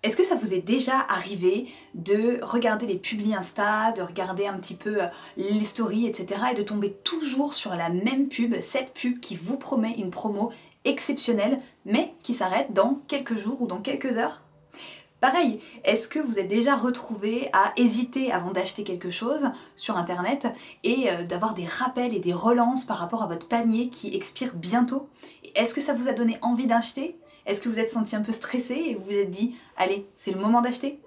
Est-ce que ça vous est déjà arrivé de regarder les publis Insta, de regarder un petit peu les stories, etc. et de tomber toujours sur la même pub, cette pub qui vous promet une promo exceptionnelle, mais qui s'arrête dans quelques jours ou dans quelques heures? Pareil, est-ce que vous êtes déjà retrouvé à hésiter avant d'acheter quelque chose sur internet et d'avoir des rappels et des relances par rapport à votre panier qui expire bientôt? Est-ce que ça vous a donné envie d'acheter? Est-ce que vous êtes senti un peu stressé et vous vous êtes dit « Allez, c'est le moment d'acheter » ?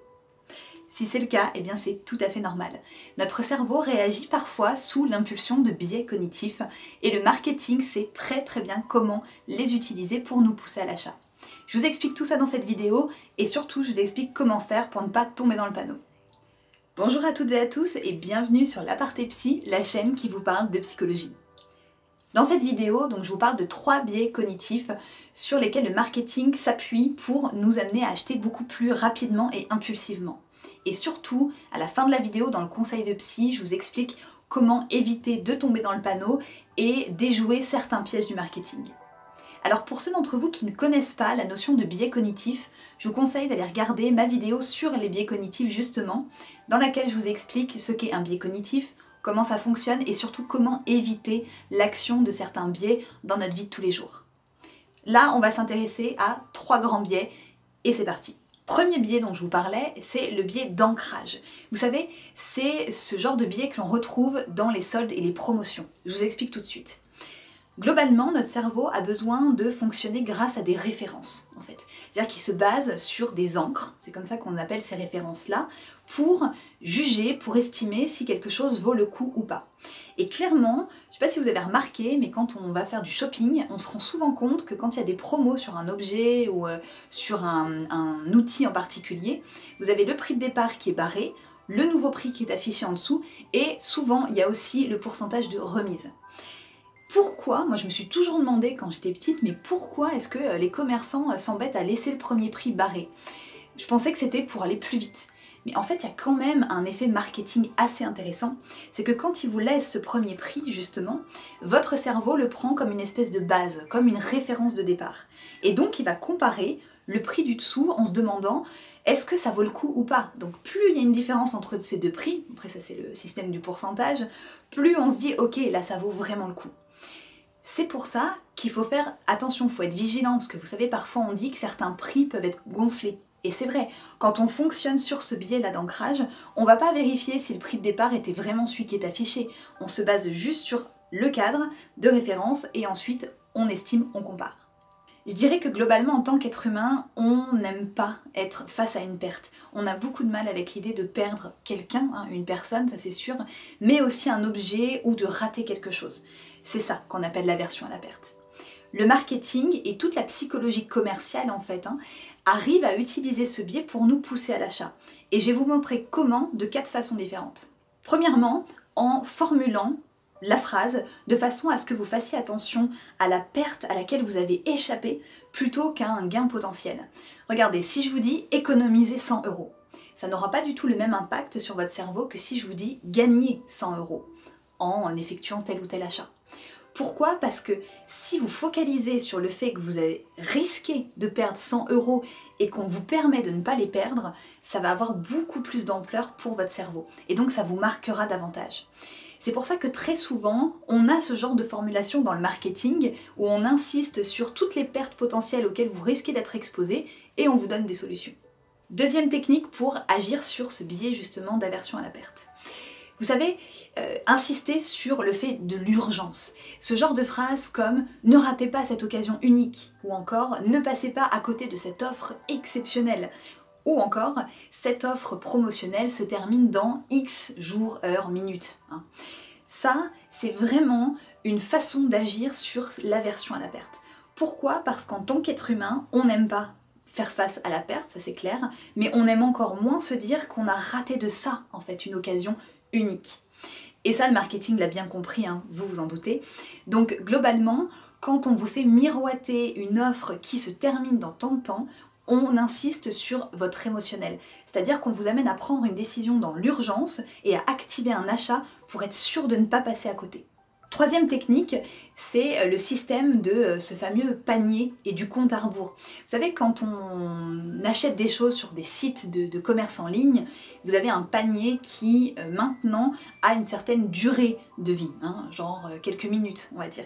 Si c'est le cas, eh bien c'est tout à fait normal. Notre cerveau réagit parfois sous l'impulsion de biais cognitifs et le marketing sait très bien comment les utiliser pour nous pousser à l'achat. Je vous explique tout ça dans cette vidéo et surtout je vous explique comment faire pour ne pas tomber dans le panneau. Bonjour à toutes et à tous et bienvenue sur l'Aparté Psy, la chaîne qui vous parle de psychologie. Dans cette vidéo, donc, je vous parle de 3 biais cognitifs sur lesquels le marketing s'appuie pour nous amener à acheter beaucoup plus rapidement et impulsivement. Et surtout, à la fin de la vidéo, dans le conseil de psy, je vous explique comment éviter de tomber dans le panneau et déjouer certains pièges du marketing. Alors pour ceux d'entre vous qui ne connaissent pas la notion de biais cognitif, je vous conseille d'aller regarder ma vidéo sur les biais cognitifs justement, dans laquelle je vous explique ce qu'est un biais cognitif, comment ça fonctionne et surtout comment éviter l'action de certains biais dans notre vie de tous les jours. Là, on va s'intéresser à 3 grands biais et c'est parti. Premier biais dont je vous parlais, c'est le biais d'ancrage. Vous savez, c'est ce genre de biais que l'on retrouve dans les soldes et les promotions. Je vous explique tout de suite. Globalement, notre cerveau a besoin de fonctionner grâce à des références, en fait. C'est-à-dire qu'il se base sur des encres, c'est comme ça qu'on appelle ces références-là, pour juger, pour estimer si quelque chose vaut le coup ou pas. Et clairement, je ne sais pas si vous avez remarqué, mais quand on va faire du shopping, on se rend souvent compte que quand il y a des promos sur un objet ou sur un outil en particulier, vous avez le prix de départ qui est barré, le nouveau prix qui est affiché en dessous, et souvent il y a aussi le pourcentage de remise. Pourquoi, moi je me suis toujours demandé quand j'étais petite, mais pourquoi est-ce que les commerçants s'embêtent à laisser le premier prix barré? Je pensais que c'était pour aller plus vite. Mais en fait, il y a quand même un effet marketing assez intéressant. C'est que quand ils vous laissent ce premier prix, justement, votre cerveau le prend comme une espèce de base, comme une référence de départ. Et donc, il va comparer le prix du dessous en se demandant est-ce que ça vaut le coup ou pas? Donc plus il y a une différence entre ces deux prix, après ça c'est le système du pourcentage, plus on se dit ok, là ça vaut vraiment le coup. C'est pour ça qu'il faut faire attention, il faut être vigilant, parce que vous savez, parfois on dit que certains prix peuvent être gonflés. Et c'est vrai, quand on fonctionne sur ce biais-là d'ancrage, on ne va pas vérifier si le prix de départ était vraiment celui qui est affiché. On se base juste sur le cadre de référence et ensuite on estime, on compare. Je dirais que globalement, en tant qu'être humain, on n'aime pas être face à une perte. On a beaucoup de mal avec l'idée de perdre quelqu'un, une personne, ça c'est sûr, mais aussi un objet ou de rater quelque chose. C'est ça qu'on appelle l'aversion à la perte. Le marketing et toute la psychologie commerciale en fait, arrivent à utiliser ce biais pour nous pousser à l'achat. Et je vais vous montrer comment de 4 façons différentes. Premièrement, en formulant la phrase de façon à ce que vous fassiez attention à la perte à laquelle vous avez échappé plutôt qu'à un gain potentiel. Regardez, si je vous dis économiser 100 €, ça n'aura pas du tout le même impact sur votre cerveau que si je vous dis gagner 100 € en effectuant tel ou tel achat. Pourquoi? Parce que si vous focalisez sur le fait que vous avez risqué de perdre 100 € et qu'on vous permet de ne pas les perdre, ça va avoir beaucoup plus d'ampleur pour votre cerveau. Et donc ça vous marquera davantage. C'est pour ça que très souvent, on a ce genre de formulation dans le marketing où on insiste sur toutes les pertes potentielles auxquelles vous risquez d'être exposé et on vous donne des solutions. Deuxième technique pour agir sur ce biais justement d'aversion à la perte. Vous savez, insister sur le fait de l'urgence. Ce genre de phrases comme « ne ratez pas cette occasion unique » ou encore « ne passez pas à côté de cette offre exceptionnelle » ou encore « cette offre promotionnelle se termine dans X jours, heures, minutes ». Ça, c'est vraiment une façon d'agir sur l'aversion à la perte. Pourquoi? Parce qu'en tant qu'être humain, on n'aime pas faire face à la perte, ça c'est clair, mais on aime encore moins se dire qu'on a raté de ça, en fait, une occasion unique. Et ça, le marketing l'a bien compris, vous vous en doutez. Donc globalement, quand on vous fait miroiter une offre qui se termine dans tant de temps, on insiste sur votre émotionnel. C'est-à-dire qu'on vous amène à prendre une décision dans l'urgence et à activer un achat pour être sûr de ne pas passer à côté. Troisième technique, c'est le système de ce fameux panier et du compte à rebours. Vous savez, quand on achète des choses sur des sites de commerce en ligne, vous avez un panier qui maintenant a une certaine durée de vie, hein, genre quelques minutes on va dire.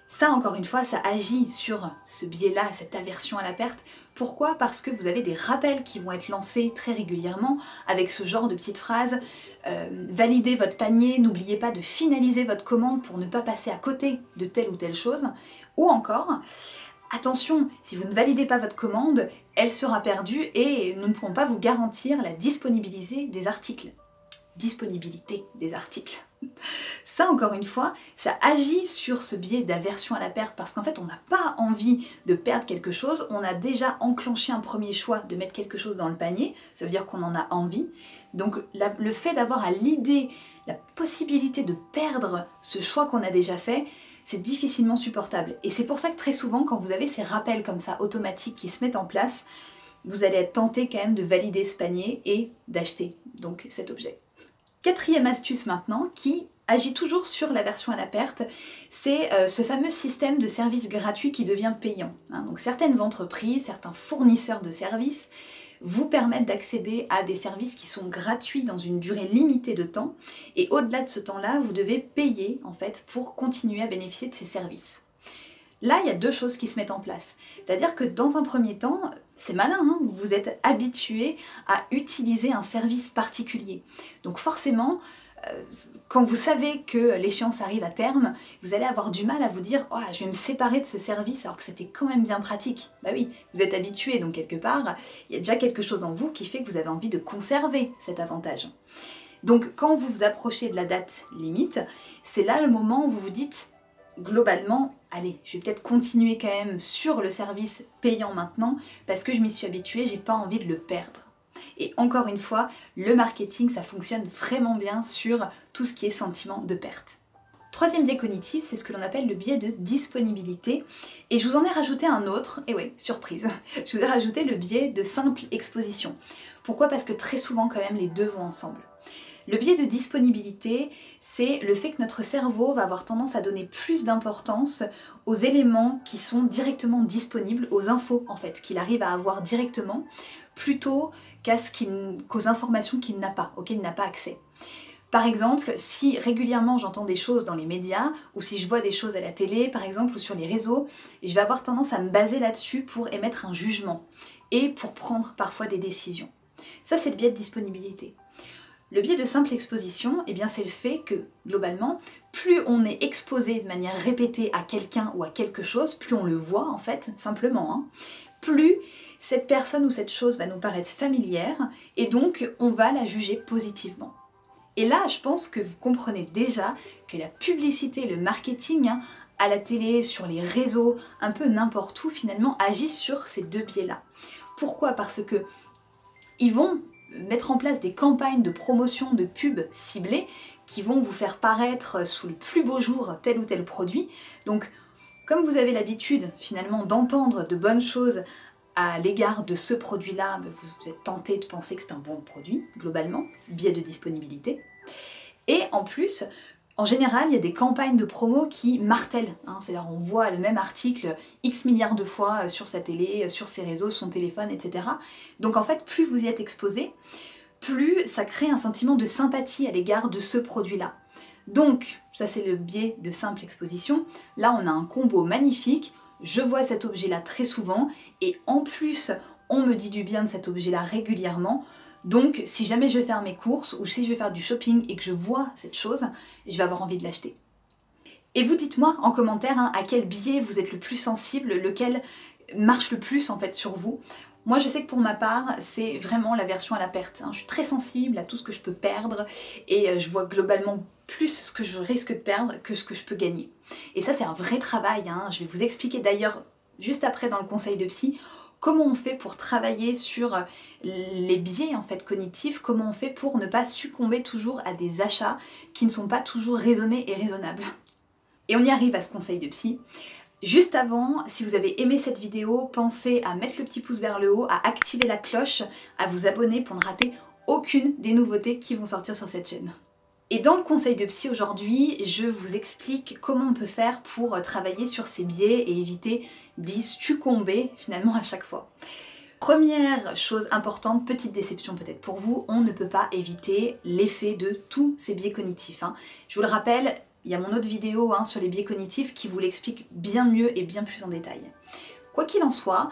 Ça, encore une fois, ça agit sur ce biais-là, cette aversion à la perte. Pourquoi? Parce que vous avez des rappels qui vont être lancés très régulièrement avec ce genre de petites phrases. Validez votre panier, n'oubliez pas de finaliser votre commande pour ne pas passer à côté de telle ou telle chose. Ou encore, attention, si vous ne validez pas votre commande, elle sera perdue et nous ne pourrons pas vous garantir la disponibilité des articles. Ça, encore une fois, ça agit sur ce biais d'aversion à la perte parce qu'en fait, on n'a pas envie de perdre quelque chose, on a déjà enclenché un premier choix de mettre quelque chose dans le panier, ça veut dire qu'on en a envie. Donc le fait d'avoir à l'idée la possibilité de perdre ce choix qu'on a déjà fait, c'est difficilement supportable. Et c'est pour ça que très souvent, quand vous avez ces rappels comme ça automatiques qui se mettent en place, vous allez être tenté quand même de valider ce panier et d'acheter donc cet objet. Quatrième astuce maintenant, qui agit toujours sur l'aversion à la perte, c'est ce fameux système de services gratuits qui devient payant. Donc certaines entreprises, certains fournisseurs de services vous permettent d'accéder à des services qui sont gratuits dans une durée limitée de temps, et au-delà de ce temps-là, vous devez payer en fait pour continuer à bénéficier de ces services. Là, il y a deux choses qui se mettent en place. C'est-à-dire que dans un premier temps, c'est malin, hein, vous vous êtes habitué à utiliser un service particulier. Donc forcément, quand vous savez que l'échéance arrive à terme, vous allez avoir du mal à vous dire oh, je vais me séparer de ce service alors que c'était quand même bien pratique. Bah oui, vous êtes habitué, donc quelque part, il y a déjà quelque chose en vous qui fait que vous avez envie de conserver cet avantage. Donc quand vous vous approchez de la date limite, c'est là le moment où vous vous dites globalement, allez, je vais peut-être continuer quand même sur le service payant maintenant parce que je m'y suis habituée, j'ai pas envie de le perdre. Et encore une fois, le marketing, ça fonctionne vraiment bien sur tout ce qui est sentiment de perte. Troisième biais cognitif, c'est ce que l'on appelle le biais de disponibilité. Et je vous en ai rajouté un autre, et oui, surprise, je vous ai rajouté le biais de simple exposition. Pourquoi? Parce que très souvent quand même les deux vont ensemble. Le biais de disponibilité, c'est le fait que notre cerveau va avoir tendance à donner plus d'importance aux éléments qui sont directement disponibles, aux infos en fait, qu'il arrive à avoir directement, plutôt qu'aux informations qu'il n'a pas, auxquelles il n'a pas accès. Par exemple, si régulièrement j'entends des choses dans les médias, ou si je vois des choses à la télé par exemple, ou sur les réseaux, et je vais avoir tendance à me baser là-dessus pour émettre un jugement, et pour prendre parfois des décisions. Ça c'est le biais de disponibilité. Le biais de simple exposition, eh bien c'est le fait que, globalement, plus on est exposé de manière répétée à quelqu'un ou à quelque chose, plus on le voit en fait, simplement, hein, plus cette personne ou cette chose va nous paraître familière, et donc on va la juger positivement. Et là, je pense que vous comprenez déjà que la publicité, le marketing, hein, à la télé, sur les réseaux, un peu n'importe où finalement, agissent sur ces deux biais-là. Pourquoi? Parce que ils vont mettre en place des campagnes de promotion de pubs ciblées qui vont vous faire paraître sous le plus beau jour tel ou tel produit. Donc, comme vous avez l'habitude finalement d'entendre de bonnes choses à l'égard de ce produit-là, vous êtes tenté de penser que c'est un bon produit, globalement, biais de disponibilité. Et en plus, en général, il y a des campagnes de promo qui martèlent, hein, c'est-à-dire on voit le même article X milliards de fois sur sa télé, sur ses réseaux, son téléphone, etc. Donc en fait, plus vous y êtes exposé, plus ça crée un sentiment de sympathie à l'égard de ce produit-là. Donc, ça c'est le biais de simple exposition. Là, on a un combo magnifique. Je vois cet objet-là très souvent et en plus, on me dit du bien de cet objet-là régulièrement. Donc, si jamais je vais faire mes courses ou si je vais faire du shopping et que je vois cette chose, je vais avoir envie de l'acheter. Et vous dites-moi en commentaire hein, à quel biais vous êtes le plus sensible, lequel marche le plus en fait sur vous. Moi je sais que pour ma part c'est vraiment l'aversion à la perte, hein. Je suis très sensible à tout ce que je peux perdre et je vois globalement plus ce que je risque de perdre que ce que je peux gagner. Et ça c'est un vrai travail, hein. Je vais vous expliquer d'ailleurs juste après dans le conseil de psy comment on fait pour travailler sur les biais en fait cognitifs, comment on fait pour ne pas succomber toujours à des achats qui ne sont pas toujours raisonnés et raisonnables. Et on y arrive à ce conseil de psy. Juste avant, si vous avez aimé cette vidéo, pensez à mettre le petit pouce vers le haut, à activer la cloche, à vous abonner pour ne rater aucune des nouveautés qui vont sortir sur cette chaîne. Et dans le conseil de psy aujourd'hui, je vous explique comment on peut faire pour travailler sur ces biais et éviter d'y succomber finalement à chaque fois. Première chose importante, petite déception peut-être pour vous, on ne peut pas éviter l'effet de tous ces biais cognitifs. Je vous le rappelle, il y a mon autre vidéo sur les biais cognitifs qui vous l'explique bien mieux et bien plus en détail. Quoi qu'il en soit,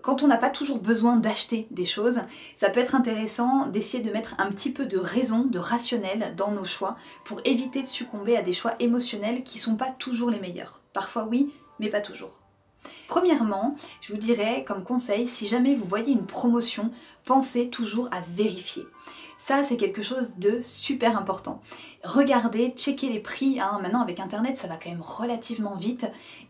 quand on n'a pas toujours besoin d'acheter des choses, ça peut être intéressant d'essayer de mettre un petit peu de raison, de rationnel dans nos choix pour éviter de succomber à des choix émotionnels qui sont pas toujours les meilleurs. Parfois oui, mais pas toujours. Premièrement, je vous dirais comme conseil, si jamais vous voyez une promotion, pensez toujours à vérifier. Ça, c'est quelque chose de super important. Regardez, checkez les prix. Maintenant, avec Internet, ça va quand même relativement vite.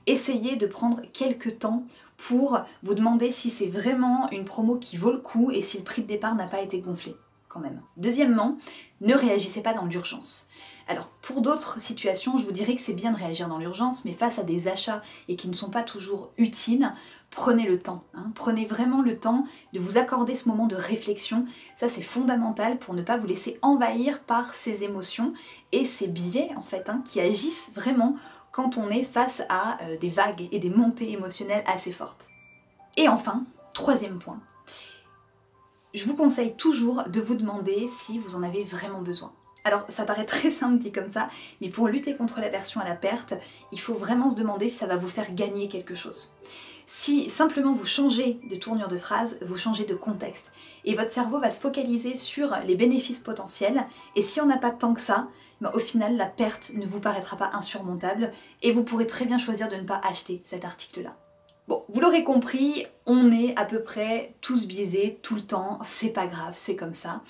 Essayez de prendre quelques temps pour vous demander si c'est vraiment une promo qui vaut le coup et si le prix de départ n'a pas été gonflé, quand même. Deuxièmement, ne réagissez pas dans l'urgence. Alors, pour d'autres situations, je vous dirais que c'est bien de réagir dans l'urgence, mais face à des achats et qui ne sont pas toujours utiles, prenez le temps. Prenez vraiment le temps de vous accorder ce moment de réflexion. Ça, c'est fondamental pour ne pas vous laisser envahir par ces émotions et ces biais, en fait, qui agissent vraiment quand on est face à des vagues et des montées émotionnelles assez fortes. Et enfin, troisième point, je vous conseille toujours de vous demander si vous en avez vraiment besoin. Alors ça paraît très simple dit comme ça, mais pour lutter contre l'aversion à la perte, il faut vraiment se demander si ça va vous faire gagner quelque chose. Si simplement vous changez de tournure de phrase, vous changez de contexte, et votre cerveau va se focaliser sur les bénéfices potentiels, et si on n'a pas tant que ça, au final la perte ne vous paraîtra pas insurmontable, et vous pourrez très bien choisir de ne pas acheter cet article-là. Bon, vous l'aurez compris, on est à peu près tous biaisés tout le temps, c'est pas grave, c'est comme ça.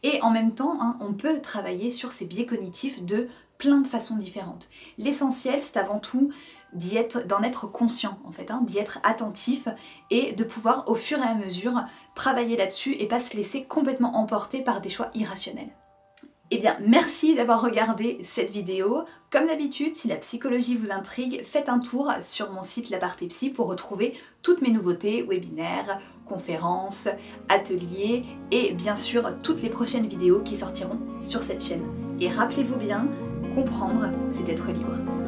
Et en même temps, on peut travailler sur ces biais cognitifs de plein de façons différentes. L'essentiel, c'est avant tout d'en être conscient, en fait, d'y être attentif et de pouvoir, au fur et à mesure, travailler là-dessus et pas se laisser complètement emporter par des choix irrationnels. Eh bien, merci d'avoir regardé cette vidéo. Comme d'habitude, si la psychologie vous intrigue, faites un tour sur mon site L'Aparté Psy pour retrouver toutes mes nouveautés, webinaires, conférences, ateliers et bien sûr toutes les prochaines vidéos qui sortiront sur cette chaîne. Et rappelez-vous bien, comprendre, c'est être libre.